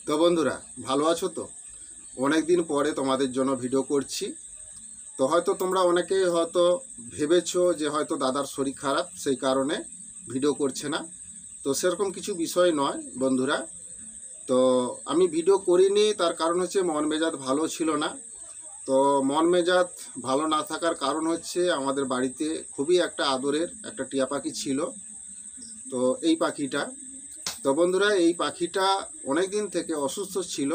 তো বন্ধুরা, ভালো আছো তো? অনেক দিন পরে তোমাদের জন্য ভিডিও করছি। তো হয়তো তোমরা অনেকেই হয়তো ভেবেছো যে হয়তো দাদার শরীর খারাপ, সেই কারণে ভিডিও করছে না। তো সেরকম কিছু বিষয় নয় বন্ধুরা। তো আমি ভিডিও করিনি, তার কারণ হচ্ছে মন মেজাজ ভালো ছিল না। তো মন মেজাজ ভালো না থাকার কারণ হচ্ছে আমাদের বাড়িতে খুবই একটা আদরের একটা টিয়া পাখি ছিল। তো এই পাখিটা, তো বন্ধুরা, এই পাখিটা অনেক দিন থেকে অসুস্থ ছিল।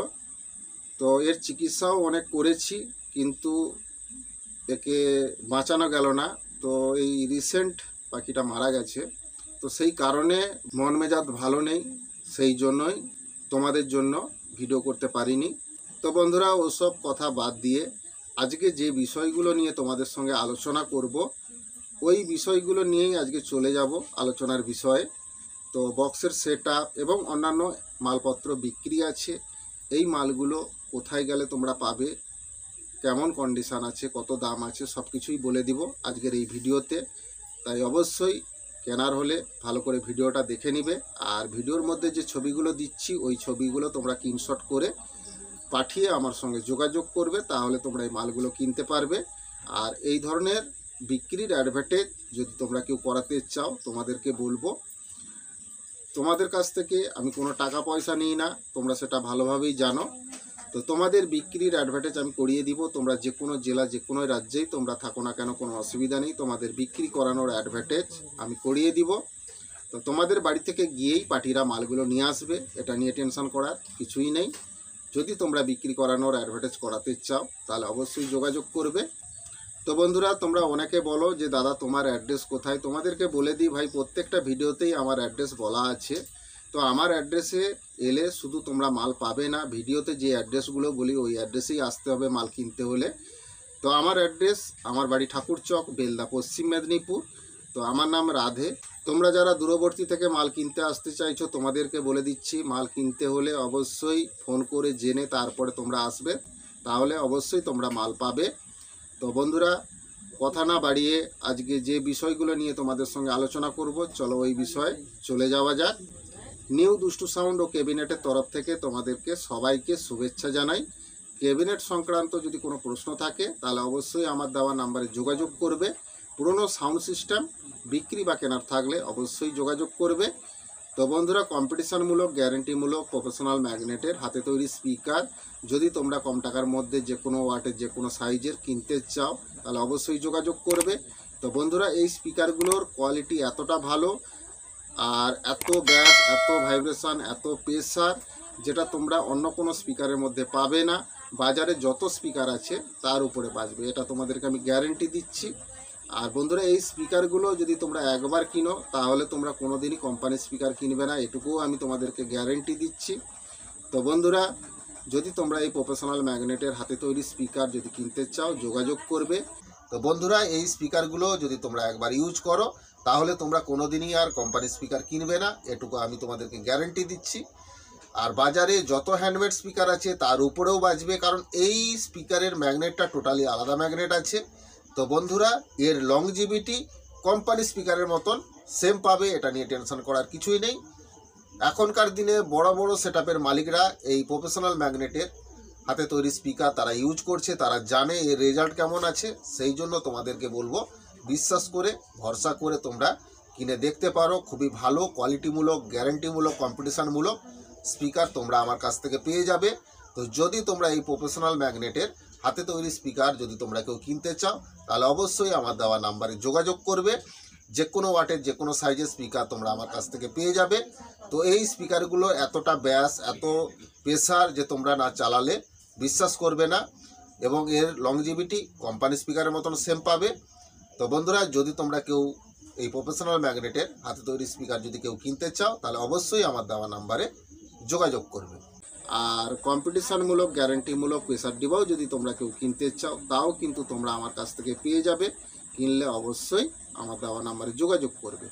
তো এর চিকিৎসাও অনেক করেছি, কিন্তু একে বাঁচানো গেল না। তো এই রিসেন্ট পাখিটা মারা গেছে। তো সেই কারণে মন মেজাজ ভালো নেই, সেই জন্যই তোমাদের জন্য ভিডিও করতে পারিনি। তো বন্ধুরা, ওসব কথা বাদ দিয়ে আজকে যে বিষয়গুলো নিয়ে তোমাদের সঙ্গে আলোচনা করব, ওই বিষয়গুলো নিয়েই আজকে চলে যাব আলোচনার বিষয়ে। তো বক্সের সেট আপ এবং অন্যান্য মালপত্র বিক্রি আছে। এই মালগুলো কোথায় গেলে তোমরা পাবে, কেমন কন্ডিশান আছে, কত দাম আছে, সব কিছুই বলে দিব আজকের এই ভিডিওতে। তাই অবশ্যই কেনার হলে ভালো করে ভিডিওটা দেখে নিবে। আর ভিডিওর মধ্যে যে ছবিগুলো দিচ্ছি, ওই ছবিগুলো তোমরা স্ক্রিনশট করে পাঠিয়ে আমার সঙ্গে যোগাযোগ করবে, তাহলে তোমরা এই মালগুলো কিনতে পারবে। আর এই ধরনের বিক্রির অ্যাডভার্টাইজ যদি তোমরা কেউ করাতে চাও, তোমাদেরকে বলবো, তোমাদের কাছ থেকে আমি কোনো টাকা পয়সা নিই না, তোমরা সেটা ভালোভাবেই জানো। তো তোমাদের বিক্রির অ্যাডভার্টাইজ আমি করিয়ে দিব। তোমরা যে কোনো জেলা, যে কোনো রাজ্যেই তোমরা থাকো না কেন, কোনো অসুবিধা নেই, তোমাদের বিক্রি করানোর অ্যাডভার্টাইজ আমি করিয়ে দিব। তো তোমাদের বাড়ি থেকে গিয়েই পার্টিরা মালগুলো নিয়ে আসবে, এটা নিয়ে টেনশন করার কিছুই নেই। যদি তোমরা বিক্রি করানোর অ্যাডভার্টাইজ করাতে চাও, তাহলে অবশ্যই যোগাযোগ করবে। তো বন্ধুরা, তোমরা অনেকে বলো যে দাদা তোমার অ্যাড্রেস কোথায়। তোমাদেরকে বলে দিই ভাই, প্রত্যেকটা ভিডিওতেই আমার অ্যাড্রেস বলা আছে। তো আমার অ্যাড্রেসে এলে শুধু তোমরা মাল পাবে না, ভিডিওতে যে অ্যাড্রেসগুলো বলি ওই অ্যাড্রেসেই আসতে হবে মাল কিনতে হলে। তো আমার অ্যাড্রেস, আমার বাড়ি ঠাকুরচক, বেলদা, পশ্চিম মেদিনীপুর। তো আমার নাম রাধে। তোমরা যারা দূরবর্তী থেকে মাল কিনতে আসতে চাইছো, তোমাদেরকে বলে দিচ্ছি, মাল কিনতে হলে অবশ্যই ফোন করে জেনে তারপরে তোমরা আসবে, তাহলে অবশ্যই তোমরা মাল পাবে। তো বন্ধুরা, কথা না বাড়িয়ে আজকে যে বিষয়গুলো নিয়ে তোমাদের সঙ্গে আলোচনা করব, চলো ওই বিষয়ে চলে যাওয়া যাক। নিউ দুষ্টু সাউন্ড ও ক্যাবিনেটের তরফ থেকে তোমাদেরকে সবাইকে শুভেচ্ছা জানাই। ক্যাবিনেট সংক্রান্ত যদি কোনো প্রশ্ন থাকে, তাহলে অবশ্যই আমার দেওয়া নাম্বারে যোগাযোগ করবে। পুরনো সাউন্ড সিস্টেম বিক্রি বা কেনার থাকলে অবশ্যই যোগাযোগ করবে। তো বন্ধুরা, কম্পিটিশনমূলক, গ্যারেন্টিমূলক প্রফেশনাল ম্যাগনেটের হাতে তৈরি স্পিকার যদি তোমরা কম টাকার মধ্যে যে কোনো ওয়াটের, যে কোনো সাইজের কিনতে চাও, তাহলে অবশ্যই যোগাযোগ করবে। তো বন্ধুরা, এই স্পিকারগুলোর কোয়ালিটি এতটা ভালো, আর এত ব্যাস, এত ভাইব্রেশন, এত প্রেসার, যেটা তোমরা অন্য কোনো স্পিকারের মধ্যে পাবে না। বাজারে যত স্পিকার আছে তার উপরে বাজবে, এটা তোমাদেরকে আমি গ্যারেন্টি দিচ্ছি। আর বন্ধুরা, এই স্পিকারগুলো যদি তোমরা একবার কিনো, তাহলে তোমরা কোনো দিনই কোম্পানির স্পিকার কিনবে না, এটুকুও আমি তোমাদেরকে গ্যারেন্টি দিচ্ছি। তো বন্ধুরা, যদি তোমরা এই প্রফেশনাল ম্যাগনেটের হাতে তৈরি স্পিকার যদি কিনতে চাও, যোগাযোগ করবে। তো বন্ধুরা, এই স্পিকারগুলো যদি তোমরা একবার ইউজ করো, তাহলে তোমরা কোনো দিনই আর কোম্পানির স্পিকার কিনবে না, এটুকু আমি তোমাদেরকে গ্যারেন্টি দিচ্ছি। আর বাজারে যত হ্যান্ডমেড স্পিকার আছে তার উপরেও বাজবে, কারণ এই স্পিকারের ম্যাগনেটটা টোটালি আলাদা ম্যাগনেট আছে। তো বন্ধুরা, এর লংজিভিটি কোম্পানি স্পিকারের মতন সেম পাবে, এটা নিয়ে টেনশন করার কিছুই নেই। এখনকার দিনে বড় বড় সেটআপের মালিকরা এই প্রফেশনাল ম্যাগনেটের হাতে তৈরি স্পিকার তারা ইউজ করছে, তারা জানে এর রেজাল্ট কেমন আছে। সেই জন্য তোমাদেরকে বলবো, বিশ্বাস করে, ভরসা করে তোমরা কিনে দেখতে পারো। খুবই ভালো কোয়ালিটিমূলক, গ্যারান্টিমূলক, কম্পিটিশনমূলক স্পিকার তোমরা আমার কাছ থেকে পেয়ে যাবে। তো যদি তোমরা এই প্রফেশনাল ম্যাগনেটের হাতে তৈরি স্পিকার যদি তোমরা কেউ কিনতে চাও, তাহলে অবশ্যই আমার দেওয়া নাম্বারে যোগাযোগ করবে। যে কোনো ওয়াটের, যে কোনো সাইজের স্পিকার তোমরা আমার কাছ থেকে পেয়ে যাবে। তো এই স্পিকারগুলো এতটা ব্যাস, এত প্রেসার, যে তোমরা না চালালে বিশ্বাস করবে না, এবং এর লংজিভিটি কোম্পানি স্পিকারের মতন সেম পাবে। তো বন্ধুরা, যদি তোমরা কেউ এই প্রফেশনাল ম্যাগনেটের হাতে তৈরি স্পিকার যদি কেউ কিনতে চাও, তাহলে অবশ্যই আমার দেওয়া নাম্বারে যোগাযোগ করবে। আর কম্পিটিশনমূলক, গ্যারান্টিমূলক প্রেসার ডিবাও যদি তোমরা কেউ কিনতে চাও, তাও কিন্তু তোমরা আমার কাছ থেকে পেয়ে যাবে। কিনলে অবশ্যই আমার দেওয়া নাম্বারে যোগাযোগ করবে।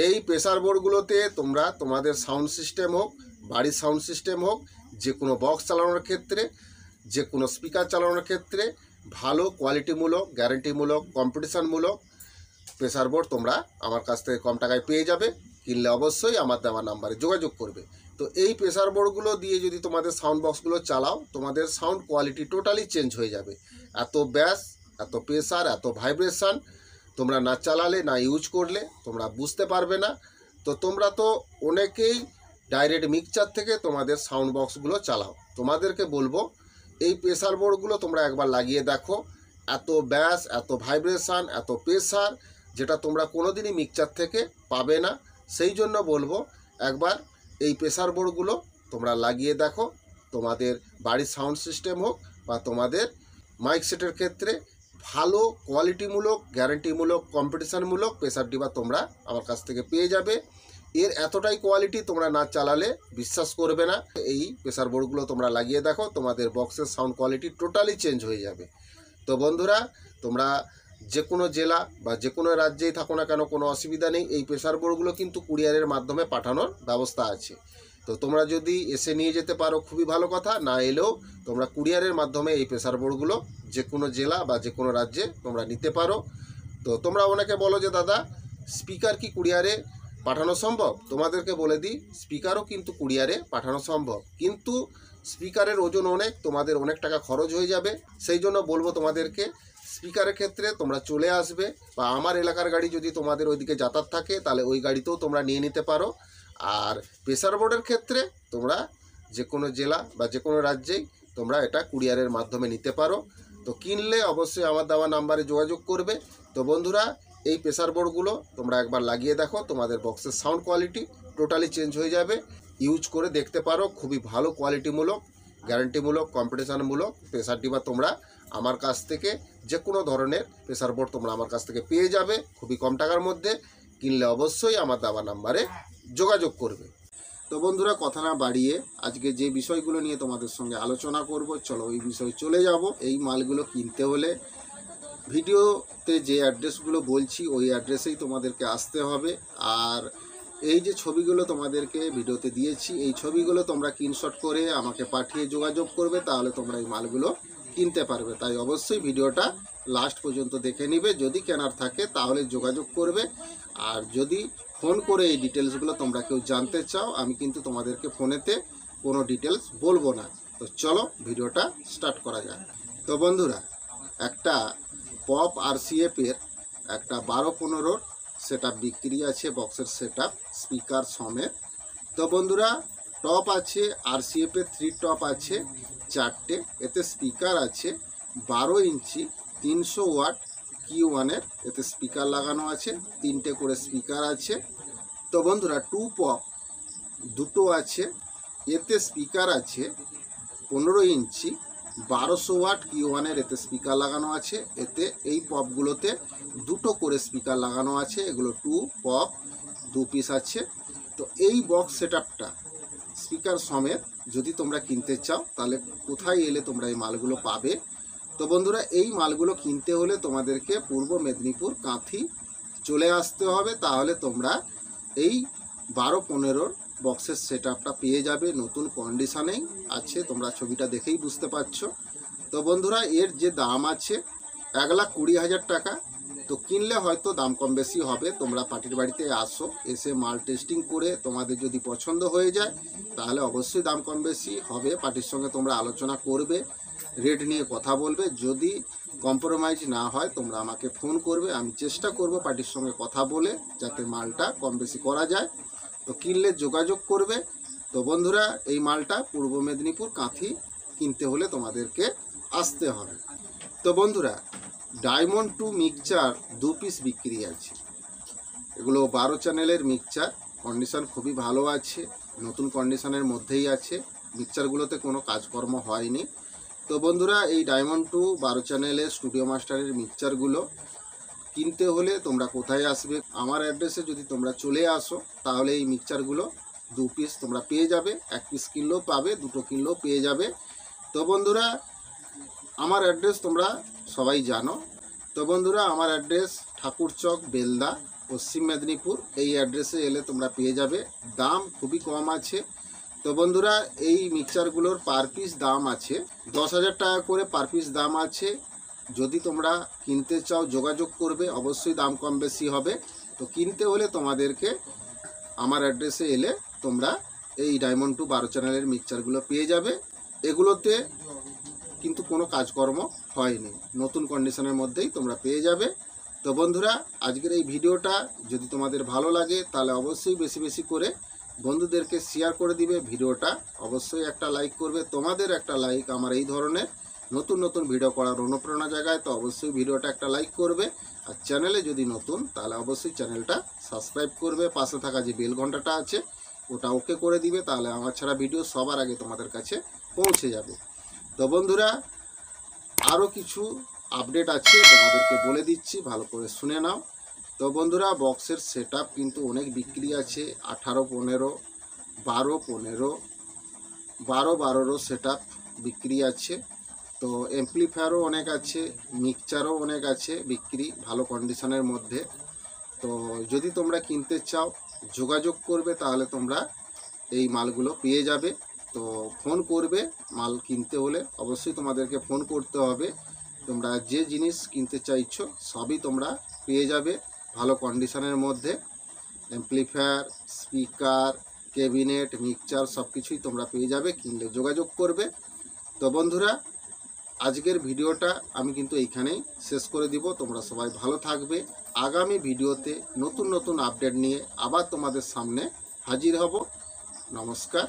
এই প্রেসার বোর্ডগুলোতে তোমরা তোমাদের সাউন্ড সিস্টেম হোক, বাড়ির সাউন্ড সিস্টেম হোক, যে কোনো বক্স চালানোর ক্ষেত্রে, যে কোনো স্পিকার চালানোর ক্ষেত্রে ভালো কোয়ালিটিমূলক, গ্যারান্টিমূলক, কম্পিটিশনমূলক প্রেসার বোর্ড তোমরা আমার কাছ থেকে কম টাকায় পেয়ে যাবে। কিনলে অবশ্যই আমার দেওয়া নাম্বারে যোগাযোগ করবে। তো এই প্রেসার বোর্ডগুলো দিয়ে যদি তোমাদের সাউন্ড বক্সগুলো চালাও, তোমাদের সাউন্ড কোয়ালিটি টোটালি চেঞ্জ হয়ে যাবে। এত ব্যাস, এত প্রেসার, এত ভাইব্রেশন তোমরা না চালালে, না ইউজ করলে তোমরা বুঝতে পারবে না। তো তোমরা তো অনেকেই ডাইরেক্ট মিক্সচার থেকে তোমাদের সাউন্ড বক্সগুলো চালাও। তোমাদেরকে বলবো এই প্রেসার বোর্ডগুলো তোমরা একবার লাগিয়ে দেখো। এত ব্যাস, এত ভাইব্রেশন, এত প্রেসার যেটা তোমরা কোনোদিনই মিক্সচার থেকে পাবে না। সেই জন্য বলবো একবার এই প্রেসার বোর্ডগুলো তোমরা লাগিয়ে দেখো। তোমাদের বাড়ির সাউন্ড সিস্টেম হোক বা তোমাদের মাইক সেটের ক্ষেত্রে ভালো কোয়ালিটিমূলক, গ্যারান্টিমূলক, কম্পিটিশানমূলক প্রেসার ডিবার তোমরা আমার কাছ থেকে পেয়ে যাবে। এর এতটাই কোয়ালিটি তোমরা না চালালে বিশ্বাস করবে না। এই প্রেসার বোর্ডগুলো তোমরা লাগিয়ে দেখো, তোমাদের বক্সের সাউন্ড কোয়ালিটি টোটালি চেঞ্জ হয়ে যাবে। তো বন্ধুরা, তোমরা যে কোনো জেলা বা যে কোনো রাজ্যেই থাকো না কেন, কোনো অসুবিধা নেই। এই প্রেসার বোর্ডগুলো কিন্তু কুরিয়ারের মাধ্যমে পাঠানোর ব্যবস্থা আছে। তো তোমরা যদি এসে নিয়ে যেতে পারো খুবই ভালো কথা, না এলেও তোমরা কুরিয়ারের মাধ্যমে এই প্রেসার বোর্ডগুলো যে কোনো জেলা বা যে কোনো রাজ্যে তোমরা নিতে পারো। তো তোমরা অনেকে বলো যে দাদা স্পিকার কি কুরিয়ারে পাঠানো সম্ভব? তোমাদেরকে বলে দিই, স্পিকারও কিন্তু কুরিয়ারে পাঠানো সম্ভব, কিন্তু স্পিকারের ওজন অনেক, তোমাদের অনেক টাকা খরচ হয়ে যাবে। সেই জন্য বলবো তোমাদেরকে স্পিকারের ক্ষেত্রে তোমরা চলে আসবে, বা আমার এলাকার গাড়ি যদি তোমাদের ওইদিকে যাতায়াত থাকে তাহলে ওই গাড়িতেও তোমরা নিয়ে নিতে পারো। আর প্রেসার বোর্ডের ক্ষেত্রে তোমরা যে কোনো জেলা বা যে কোনো রাজ্যেই তোমরা এটা কুরিয়ারের মাধ্যমে নিতে পারো। তো কিনলে অবশ্যই আমার দেওয়া নাম্বারে যোগাযোগ করবে। তো বন্ধুরা, এই প্রেসার বোর্ডগুলো তোমরা একবার লাগিয়ে দেখো, তোমাদের বক্সের সাউন্ড কোয়ালিটি টোটালি চেঞ্জ হয়ে যাবে। ইউজ করে দেখতে পারো, খুবই ভালো কোয়ালিটিমূলক, গ্যারান্টিমূলক, কম্পিটিশানমূলক প্রেসার ডিবার তোমরা আমার কাছ থেকে যে কোনো ধরনের প্রেসার বোর্ড তোমরা আমার কাছ থেকে পেয়ে যাবে খুবই কম টাকার মধ্যে। কিনলে অবশ্যই আমার দেওয়া নাম্বারে যোগাযোগ করবে। তো বন্ধুরা, কথা না বাড়িয়ে আজকে যে বিষয়গুলো নিয়ে তোমাদের সঙ্গে আলোচনা করব, চলো ওই বিষয়ে চলে যাব। এই মালগুলো কিনতে হলে ভিডিওতে যে অ্যাড্রেসগুলো বলছি ওই অ্যাড্রেসেই তোমাদেরকে আসতে হবে। আর এই যে ছবিগুলো তোমাদেরকে ভিডিওতে দিয়েছি, এই ছবিগুলো তোমরা স্ক্রিনশট করে আমাকে পাঠিয়ে যোগাযোগ করবে, তাহলে তোমরা এই মালগুলো কিনতে পারবে। তাই অবশ্যই ভিডিওটা লাস্ট পর্যন্ত দেখে নিবে। যদি কেনার থাকে তাহলে যোগাযোগ করবে। আর যদি ফোন করে এই ডিটেলসগুলো তোমরা কেউ জানতে চাও, আমি কিন্তু তোমাদেরকে ফোনেতে কোনো ডিটেলস বলবো না। তো চলো ভিডিওটা স্টার্ট করা যাক। তো বন্ধুরা, একটা পপ RCF-এর একটা 12-15 সেট আপ বিক্রি আছে, বক্সের সেট আপ স্পিকার সমেত। তো বন্ধুরা, টপ আছে RCF-এর 3 টপ আছে 4টে, এতে স্পিকার আছে 12 ইঞ্চি 300 ওয়াট Q1-এর, এতে স্পিকার লাগানো আছে, 3টে করে স্পিকার আছে। তো বন্ধুরা, 2 পপ দুটো আছে, এতে স্পিকার আছে 15 ইঞ্চি 1200 ওয়াট Q1-এর, এতে স্পিকার লাগানো আছে। এতে এই পপগুলোতে দুটো করে স্পিকার লাগানো আছে। এগুলো 2 পপ 2 পিস আছে। তো এই বক্স সেটআপটা স্পিকার সমেত যদি তোমরা কিনতে চাও তাহলে কোথায় এলে তোমরা এই মালগুলো পাবে? তো বন্ধুরা, এই মালগুলো কিনতে হলে তোমাদেরকে পূর্ব মেদিনীপুর কাঁথি চলে আসতে হবে। তাহলে তোমরা এই 12-15 বক্সের সেটআপটা পেয়ে যাবে। নতুন কন্ডিশনেই আছে, তোমরা ছবিটা দেখেই বুঝতে পারছো। তো বন্ধুরা, এর যে দাম আছে 1,20,000 টাকা। তো কিনলে হয়তো দাম কম বেশি হবে। তোমরা পার্টির বাড়িতে আসো, এসে মাল টেস্টিং করে তোমাদের যদি পছন্দ হয়ে যায় তাহলে অবশ্যই দাম কম বেশি হবে। পার্টির সঙ্গে তোমরা আলোচনা করবে, রেট নিয়ে কথা বলবে। যদি কম্প্রোমাইজ না হয় তোমরা আমাকে ফোন করবে, আমি চেষ্টা করব পার্টির সঙ্গে কথা বলে যাতে মালটা কম বেশি করা যায়। তো কিনলে যোগাযোগ করবে। তো বন্ধুরা, এই মালটা পূর্ব মেদিনীপুর কাঁথি কিনতে হলে তোমাদেরকে আসতে হবে। তো বন্ধুরা, ডায়মন্ড 2 মিক্সচার 2 পিস বিক্রি আছে। এগুলো 12 চ্যানেলের মিক্সচার, কন্ডিশন খুবই ভালো আছে, নতুন কন্ডিশনের মধ্যেই আছে। মিক্সচারগুলোতে কোনো কাজকর্ম হয়নি। তো বন্ধুরা, এই ডায়মন্ড 2 12 চ্যানেলের স্টুডিও মাস্টারের মিক্সচারগুলো কিনতে হলে তোমরা কোথায় আসবে? আমার অ্যাড্রেসে যদি তোমরা চলে আসো তাহলে এই মিক্সচারগুলো 2 পিস তোমরা পেয়ে যাবে। 1 পিস কিনলেও পাবে, 2টো কিনলেও পেয়ে যাবে। তো বন্ধুরা, আমার অ্যাড্রেস তোমরা সবাই জানো। তো বন্ধুরা, আমার অ্যাড্রেস ঠাকুরচক, বেলদা, পশ্চিম মেদিনীপুর। এই অ্যাড্রেসে এলে তোমরা পেয়ে যাবে। দাম খুবই কম আছে। তো বন্ধুরা, এই মিক্সচারগুলোর পার পিস দাম আছে 10,000 টাকা করে পার পিস দাম আছে। যদি তোমরা কিনতে চাও যোগাযোগ করবে, অবশ্যই দাম কম বেশি হবে। তো কিনতে হলে তোমাদেরকে আমার অ্যাড্রেসে এলে তোমরা এই ডায়মন্ড 2 12 চ্যানেলের মিক্সচারগুলো পেয়ে যাবে। এগুলোতে কিন্তু কোনো কাজকর্ম হয়নি, নতুন কন্ডিশনের মধ্যেই তোমরা পেয়ে যাবে। তো বন্ধুরা, আজকের এই ভিডিওটা যদি তোমাদের ভালো লাগে তাহলে অবশ্যই বেশি বেশি করে বন্ধুদেরকে শেয়ার করে দিবে। ভিডিওটা অবশ্যই একটা লাইক করবে। তোমাদের একটা লাইক আমার এই ধরনের নতুন নতুন ভিডিও করার অনুপ্রেরণা জায়গায়। তো অবশ্যই ভিডিওটা একটা লাইক করবে। আর চ্যানেলে যদি নতুন তাহলে অবশ্যই চ্যানেলটা সাবস্ক্রাইব করবে। পাশে থাকা যে বেল ঘন্টাটা আছে ওটা ওকে করে দিবে, তাহলে আমার ছাড়া ভিডিও সবার আগে তোমাদের কাছে পৌঁছে যাবে। তো বন্ধুরা, আরও কিছু আপডেট আছে তোমাদেরকে বলে দিচ্ছি, ভালো করে শুনে নাও। তো বন্ধুরা, বক্সের সেটআপ কিন্তু অনেক বিক্রি আছে। 18, 15, 12, 15, 12, 12 সেটআপ বিক্রি আছে। তো অ্যাম্পলিফায়ারও অনেক আছে, মিক্সচারও অনেক আছে বিক্রি ভালো কন্ডিশনের মধ্যে। তো যদি তোমরা কিনতে চাও যোগাযোগ করবে, তাহলে তোমরা এই মালগুলো পেয়ে যাবে। তো ফোন করবে, মাল কিনতে হলে অবশ্যই তোমাদেরকে ফোন করতে হবে। তোমরা যে জিনিস কিনতে চাইছো সবই তোমরা পেয়ে যাবে ভালো কন্ডিশনের মধ্যে। অ্যাম্পলিফায়ার, স্পিকার, ক্যাবিনেট, মিক্সচার সব কিছুই তোমরা পেয়ে যাবে, কিনলে যোগাযোগ করবে। তো বন্ধুরা, আজকের ভিডিওটা আমি কিন্তু এইখানেই শেষ করে দিব। তোমরা সবাই ভালো থাকবে। আগামী ভিডিওতে নতুন নতুন আপডেট নিয়ে আবার তোমাদের সামনে হাজির হব। নমস্কার।